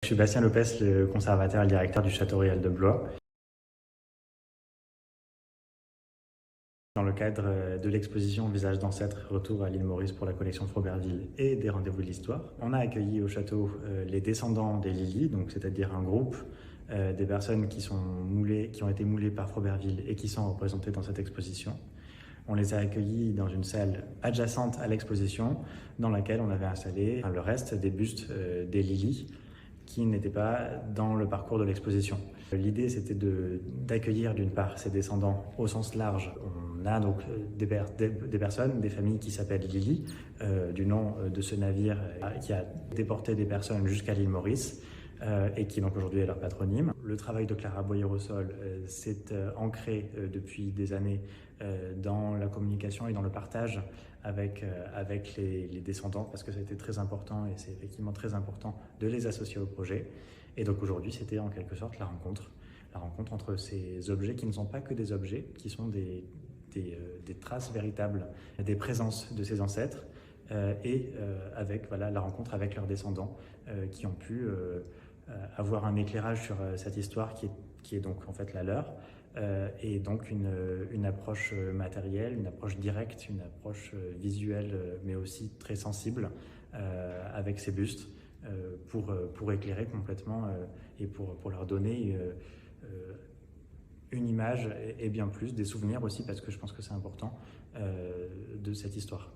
Je suis Bastien Lopez, le conservateur et le directeur du Château Royal de Blois. Dans le cadre de l'exposition Visages d'ancêtres, retour à l'île Maurice pour la collection Froberville et des rendez-vous de l'histoire, on a accueilli au château les descendants des Lily, donc c'est-à-dire un groupe des personnes qui ont été moulées par Froberville et qui sont représentées dans cette exposition. On les a accueillis dans une salle adjacente à l'exposition dans laquelle on avait installé le reste des bustes des Lily qui n'étaient pas dans le parcours de l'exposition. L'idée, c'était d'accueillir d'une part ces descendants au sens large. On a donc des personnes, des familles qui s'appellent Lily, du nom de ce navire qui a déporté des personnes jusqu'à l'île Maurice, et qui donc aujourd'hui est leur patronyme. Le travail de Clara Boyer-Rossol s'est ancré depuis des années dans la communication et dans le partage avec les descendants, parce que ça a été très important et c'est effectivement très important de les associer au projet. Et donc aujourd'hui, c'était en quelque sorte la rencontre entre ces objets qui ne sont pas que des objets, qui sont des traces véritables des présences de ces ancêtres, et avec la rencontre avec leurs descendants qui ont pu avoir un éclairage sur cette histoire qui est donc en fait la leur, et donc une approche matérielle, une approche directe, une approche visuelle, mais aussi très sensible avec ces bustes pour éclairer complètement et pour leur donner une image et bien plus, des souvenirs aussi, parce que je pense que c'est important de cette histoire.